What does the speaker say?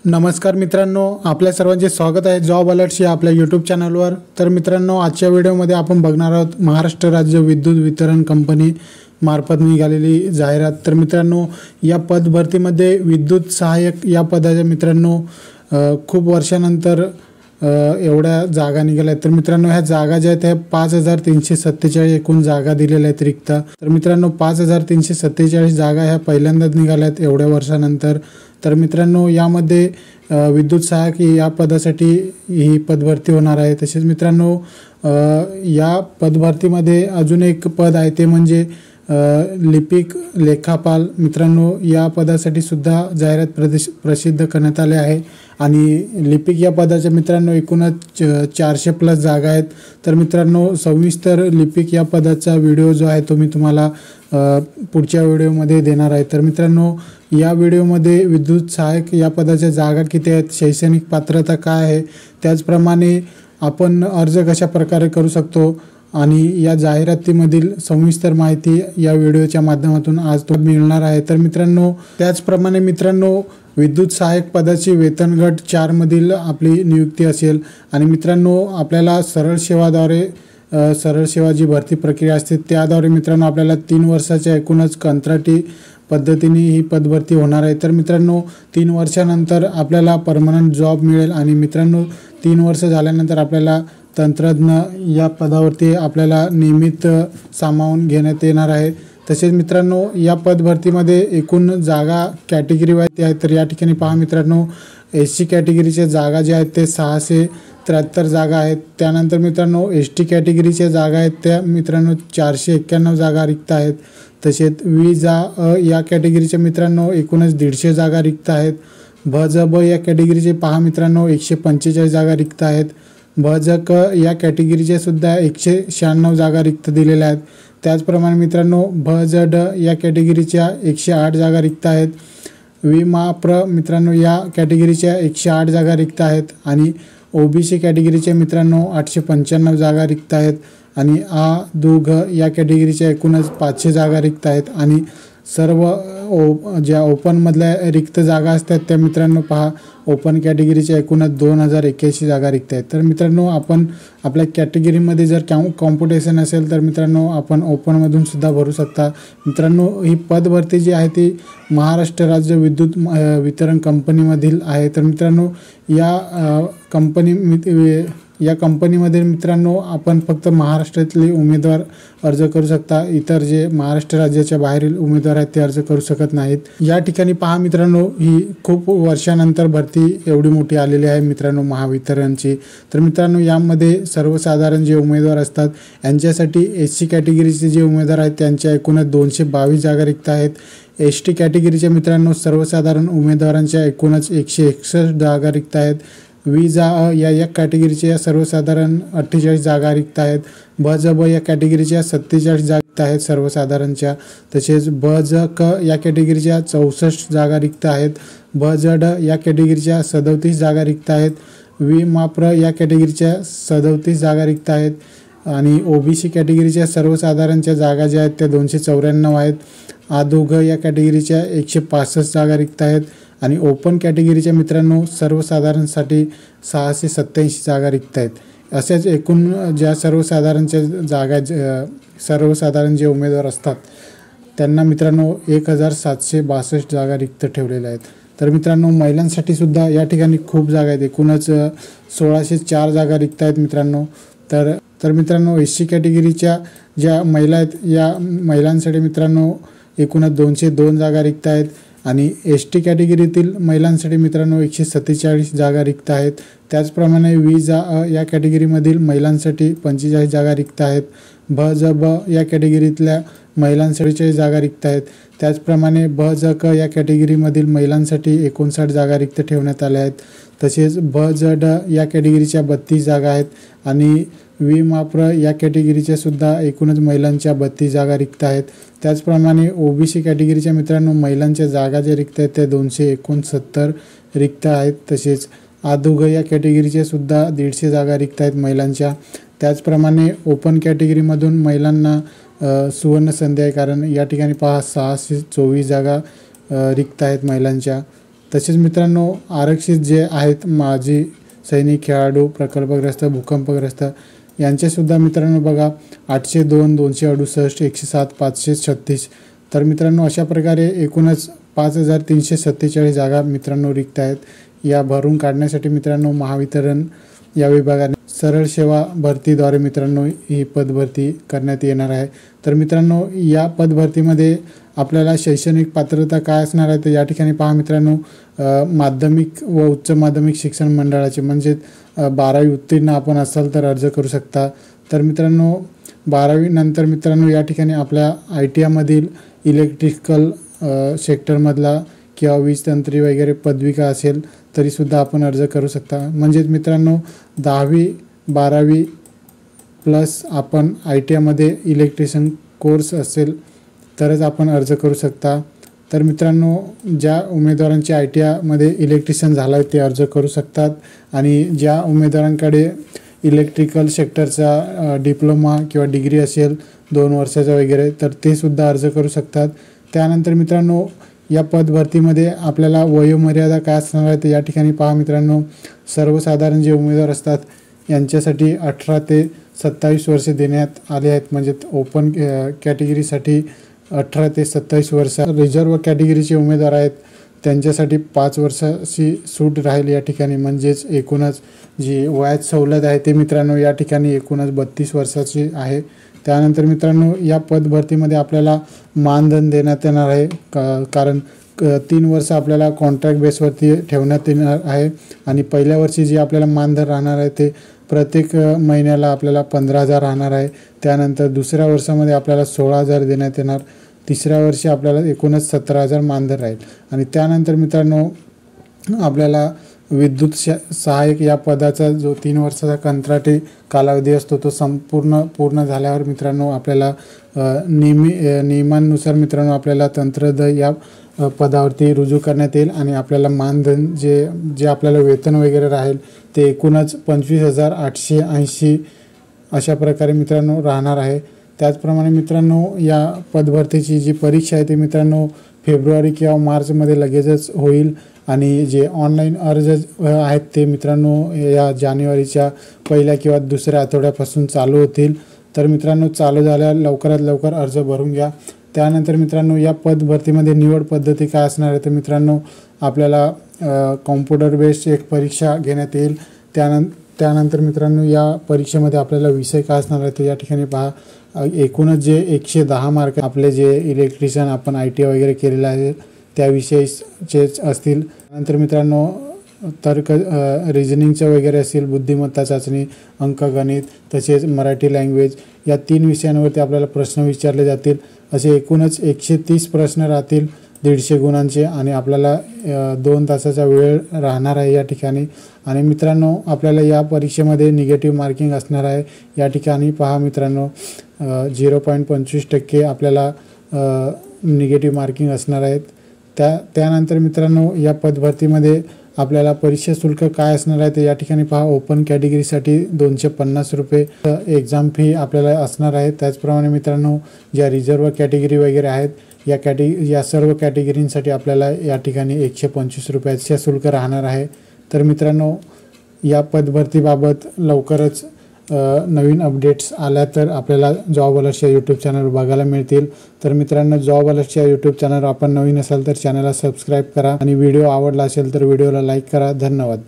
नमस्कार मित्रांनो, आपल्या सर्वांचे स्वागत आहे जॉब अलर्ट्स या आपल्या यूट्यूब चॅनलवर। तर मित्रांनो, आजच्या व्हिडिओमध्ये आपण बघणार आहोत महाराष्ट्र राज्य विद्युत वितरण कंपनी मार्फत निघालेली जाहिरात। तर मित्रांनो, या पद भरतीमध्ये विद्युत सहाय्यक या पदाच्या मित्रांनो खूप वर्षानंतर एवढ्या जागा निघाल्या आहेत। तर मित्रांनो, ह्या जागा ज्या आहेत त्या 5347 एकूण जागा दिलेल्या आहेत रिक्त। तर मित्रांनो, 5347 जागा ह्या पहिल्यांदाच निघाल्या आहेत एवढ्या वर्षानंतर। तर मित्रांनो, यामध्ये विद्युत सहाय्यक या पदासाठी ही पदभरती होणार आहे। तसेच मित्रांनो, या पदभरतीमध्ये अजून एक पद आहे ते म्हणजे लिपिक लेखापाल। मित्रांनो, या पदासाठी सुद्धा जाहिरात प्रसिद्ध करण्यात आले आहे आणि लिपिक या पदाच्या मित्रांनो एकूणच 400+ जागा आहेत। तर मित्रांनो, सविस्तर लिपिक या पदाचा व्हिडिओ जो आहे तो मी तुम्हाला पुढच्या व्हिडिओमध्ये देणार आहे। तर मित्रांनो, या व्हिडिओमध्ये विद्युत सहाय्यक या पदाच्या जागा किती आहेत, शैक्षणिक पात्रता काय आहे, त्याचप्रमाणे आपण अर्ज कशा प्रकारे करू शकतो आणि या जाहिरातीमधील सविस्तर माहिती या व्हिडिओच्या माध्यमातून आज तुम्हाला मिळणार आहे। तर मित्रांनो, त्याचप्रमाणे मित्रांनो, विद्युत सहाय्यक पदाची वेतन गट 4 मधील आपली नियुक्ती असेल आणि मित्रांनो, आपल्याला सरळ सेवा जी भरती प्रक्रिया असते त्याद्वारे मित्रांनो आपल्याला 3 वर्षाच्या एकूणच कंत्राटी पद्धतीने ही पदभरती होणार आहे। तर मित्रांनो, 3 वर्षानंतर आपल्याला परमनंट जॉब मिळेल आणि मित्रांनो 3 वर्ष झाल्यानंतर आपल्याला तंत्रज्ञ या पदावरती आपल्याला नियमित सामावून घेण्यात येणार आहे। तसेच मित्रांनो, या पदभरतीमध्ये एकूण जागा कॅटेगरी वाईज आहेत। तर या ठिकाणी पहा मित्रांनो, SC कॅटेगरीच्या जागा ज्या आहेत ते 673 जागा आहेत। त्यानंतर मित्रांनो, ST कॅटेगरीच्या जागा आहेत त्या मित्रांनो 491 जागा रिक्त आहेत। तसेच या कॅटेगरीच्या मित्रांनो एकूणच 150 जागा रिक्त आहेत। ब या कॅटेगरीचे पहा मित्रांनो 145 जागा रिक्त आहेत। क या कॅटेगरीच्या सुद्धा 196 जागा रिक्त दिलेल्या आहेत। त्याचप्रमाणे मित्रांनो, या कॅटेगरीच्या 108 जागा रिक्त आहेत। मित्रांनो या कॅटेगरीच्या 108 जागा रिक्त आहेत आणि OBC कॅटेगरीच्या मित्रांनो 895 जागा रिक्त आहेत आणि या कॅटेगरीच्या एकूणच 500 जागा रिक्त आहेत आणि सर्व ज्या ओपनमधल्या रिक्त जागा असतात त्या मित्रांनो पहा, ओपन कॅटेगरीच्या एकूणच 2081 जागा रिक्त आहेत। तर मित्रांनो, आपण आपल्या कॅटेगरीमध्ये जर कॉम्पिटिशन असेल तर मित्रांनो आपण ओपनमधून सुद्धा भरू शकता। मित्रांनो, ही पदभरती जी आहे ती महाराष्ट्र राज्य विद्युत वितरण कंपनीमधील आहे। तर मित्रांनो, या कंपनीमध्ये मित्रांनो आपण फक्त महाराष्ट्रातले उमेदवार अर्ज करू शकता, इतर जे महाराष्ट्र राज्याच्या बाहेरील उमेदवार आहेत ते अर्ज करू शकत नाहीत। या ठिकाणी पहा मित्रांनो, ही खूप वर्षानंतर भरती एवढी मोठी आलेली आहे मित्रांनो महावितरणची। तर मित्रांनो, यामध्ये सर्वसाधारण जे उमेदवार असतात यांच्यासाठी SC कॅटेगरीचे जे उमेदवार आहेत त्यांच्या एकूणच 222 जागा रिक्त आहेत। ST कॅटेगरीच्या मित्रांनो सर्वसाधारण उमेदवारांच्या एकूणच 161 जागा रिक्त आहेत। या कॅटेगरीच्या सर्वसाधारण 48 जागा रिक्त आहेत। या कॅटेगरीच्या 47 जागा रिक्त आहेत सर्वसाधारणच्या। तसेच क या कॅटेगरीच्या 64 जागा रिक्त आहेत। या कॅटेगरीच्या 37 जागा रिक्त आहेत। या कॅटेगरीच्या 37 जागा रिक्त आहेत आणि OBC कॅटेगरीच्या सर्वसाधारणच्या जागा ज्या आहेत त्या 294 आहेत। या कॅटेगरीच्या 165 जागा रिक्त आहेत आणि ओपन कॅटेगरीच्या मित्रांनो सर्वसाधारणसाठी 687 जागा रिक्त आहेत। अशाच एकूण ज्या सर्वसाधारणच्या जागा सर्वसाधारण जे उमेदवार असतात त्यांना मित्रांनो 1762 जागा रिक्त ठेवलेल्या आहेत। तर मित्रांनो, महिलांसाठी सुद्धा या ठिकाणी खूप जागा आहेत, एकूणच 1604 जागा रिक्त आहेत मित्रांनो। तर मित्रांनो, SC कॅटेगरीच्या ज्या महिला आहेत या महिलांसाठी मित्रांनो एकूणच 202 जागा रिक्त आहेत आणि ST कॅटेगरीतील महिलांसाठी मित्रांनो 147 जागा रिक्त आहेत। त्याचप्रमाणे या कॅटेगरीमधील महिलांसाठी 45 जागा रिक्त आहेत। या कॅटेगरीतल्या महिलांसाठी 40 जागा रिक्त आहेत। त्याचप्रमाणे क या कॅटेगरीमधील महिलांसाठी 59 जागा रिक्त ठेवण्यात आल्या आहेत। तसेच या कॅटेगरीच्या 32 जागा आहेत आणि या कॅटेगरीच्या सुद्धा एकूणच महिलांच्या 32 जागा रिक्त आहेत। त्याचप्रमाणे OBC कॅटेगरीच्या मित्रांनो महिलांच्या जागा ज्या रिक्त आहेत त्या 269 रिक्त आहेत। तसेच या कॅटेगरीच्या सुद्धा 150 जागा रिक्त आहेत महिलांच्या। त्याचप्रमाणे ओपन कॅटेगरीमधून महिलांना सुवर्ण संधी आहे, कारण या ठिकाणी पहा 624 जागा रिक्त आहेत महिलांच्या। तसेच मित्रांनो आरक्षित जे आहेत माजी सैनिक, खेळाडू, प्रकल्पग्रस्त, भूकंपग्रस्त यांचेसुद्धा मित्रांनो बघा 802, 268, 107, 536. तर मित्रांनो अशा प्रकारे एकूणच 5347 जागा मित्रांनो रिक्त आहेत. या भरून काढण्यासाठी मित्रांनो महावितरण या विभागाने सरळ सेवा भरतीद्वारे मित्रांनो ही पदभरती करण्यात येणार आहे. तर मित्रांनो या पदभरतीमध्ये आपल्याला शैक्षणिक पात्रता काय असणार आहे तर या ठिकाणी पहा मित्रांनो, माध्यमिक व उच्च माध्यमिक शिक्षण मंडळाचे म्हणजे 12वी उत्तीर्ण आपण असाल तर अर्ज करू शकता. तर मित्रांनो 12वी नंतर मित्रांनो या ठिकाणी आपल्या ITIमधील इलेक्ट्रिकल सेक्टरमधला किंवा वीज तंत्री वगैरे पदविका असेल तरीसुद्धा आपण अर्ज करू शकता. म्हणजेच मित्रांनो 10वी 12वी प्लस आपण ITIमध्ये इलेक्ट्रिशियन कोर्स असेल तरच आपण अर्ज करू शकता. तर मित्रांनो ज्या उमेदवारांचे ITIमध्ये इलेक्ट्रिशियन झाला आहे ते अर्ज करू शकतात आणि ज्या उमेदवारांकडे इलेक्ट्रिकल सेक्टरचा डिप्लोमा किंवा डिग्री असेल 2 वर्षाचा वगैरे तर ते सुद्धा अर्ज करू शकतात. त्यानंतर मित्रांनो या पदभरतीमध्ये आपल्याला वयोमर्यादा काय असणार आहे तर या ठिकाणी पहा मित्रांनो, सर्वसाधारण जे उमेदवार असतात यांच्यासाठी 18 ते 27 वर्षे देण्यात आले आहेत. म्हणजे ओपन कॅटेगरीसाठी 18 ते 27 वर्ष, रिझर्व्ह कॅटेगरीचे उमेदवार आहेत त्यांच्यासाठी 5 वर्षाची सूट राहील या ठिकाणी. म्हणजेच एकूणच जी वयात सवलत आहे ते मित्रांनो या ठिकाणी एकूणच 32 वर्षाची आहे. त्यानंतर मित्रांनो या पदभरतीमध्ये आपल्याला मानधन देण्यात येणार आहे, कारण 3 वर्ष आपल्याला कॉन्ट्रॅक्ट बेसवरती ठेवण्यात येणार आहे आणि पहिल्या वर्षी जे आपल्याला मानधन राहणार आहे ते प्रत्येक महिन्याला आपल्याला 15,000 राहणार आहे. त्यानंतर दुसऱ्या वर्षामध्ये आपल्याला 16,000 देण्यात येणार. तिसऱ्या वर्षी आपल्याला एकूणच 17,000 मानधन राहील आणि त्यानंतर मित्रांनो आपल्याला विद्युत सहाय्यक या पदाचा जो 3 वर्षाचा कंत्राटी कालावधी असतो तो पूर्ण झाल्यावर मित्रांनो आपल्याला नियमानुसार मित्रांनो आपल्याला तंत्रद या पदावरती रुजू करण्यात येईल आणि आपल्याला मानधन जे आपल्याला वेतन वगैरे राहील ते एकूणच 25,880 अशा प्रकारे मित्रांनो राहणार आहे. त्याचप्रमाणे मित्रांनो या पदभरतीची जी परीक्षा आहे ती मित्रांनो फेब्रुवारी किंवा मार्चमध्ये लगेचच होईल आणि जे ऑनलाईन अर्ज आहेत ते मित्रांनो या जानेवारीच्या पहिल्या किंवा दुसऱ्या आठवड्यापासून चालू होतील. तर मित्रांनो चालू झाल्या लवकरात लवकर अर्ज भरून घ्या. त्यानंतर मित्रांनो या पदभरतीमध्ये निवड पद्धती काय असणार आहे तर मित्रांनो आपल्याला कॉम्प्युटर बेस्ड एक परीक्षा घेण्यात येईल. त्यानंतर मित्रांनो या परीक्षेमध्ये आपल्याला विषय काय असणार आहे तर या ठिकाणी पहा, एकूणच जे 110 मार्क आपले जे इलेक्ट्रिशियन आपण ITI वगैरे केलेलं आहे त्याविषयीचेच असतील. नंतर मित्रांनो तर्क रिजनिंगचं वगैरे असेल, बुद्धिमत्ता चाचणी, अंकगणित तसेच मराठी लँग्वेज या 3 विषयांवरती आपल्याला प्रश्न विचारले जातील. असे एकूणच 130 प्रश्न राहतील 150 गुणांचे आणि आपल्याला 2 तासाचा वेळ राहणार आहे या ठिकाणी. आणि मित्रांनो आपल्याला या परीक्षेमध्ये निगेटिव्ह मार्किंग असणार आहे. या ठिकाणी पहा मित्रांनो 0.25% आपल्याला निगेटिव्ह मार्किंग असणार आहेत. त्यानंतर मित्रांनो या पदभरतीमध्ये आपल्याला परीक्षा शुल्क काय असणार आहे तर या ठिकाणी पहा, ओपन कॅटेगरीसाठी 250 रुपये एक्झाम फी आपल्याला असणार आहे. त्याचप्रमाणे मित्रांनो ज्या रिझर्व्ह कॅटेगरी वगैरे आहेत या सर्व कॅटेगरींसाठी आपल्याला या ठिकाणी 125 रुपयाचे शुल्क राहणार आहे. तर मित्रांनो या पदभरतीबाबत लवकरच नवीन अपडेट्स आल्या तर आपल्याला जॉब अलर्ट्स या यूट्यूब चॅनलवर बघायला मिळतील. तर मित्रांनो जॉब अलर्ट्स या यूट्यूब चॅनलवर आपण नवीन असाल तर चॅनलला सबस्क्राईब करा आणि व्हिडिओ आवडला असेल तर व्हिडिओला लाईक करा. धन्यवाद.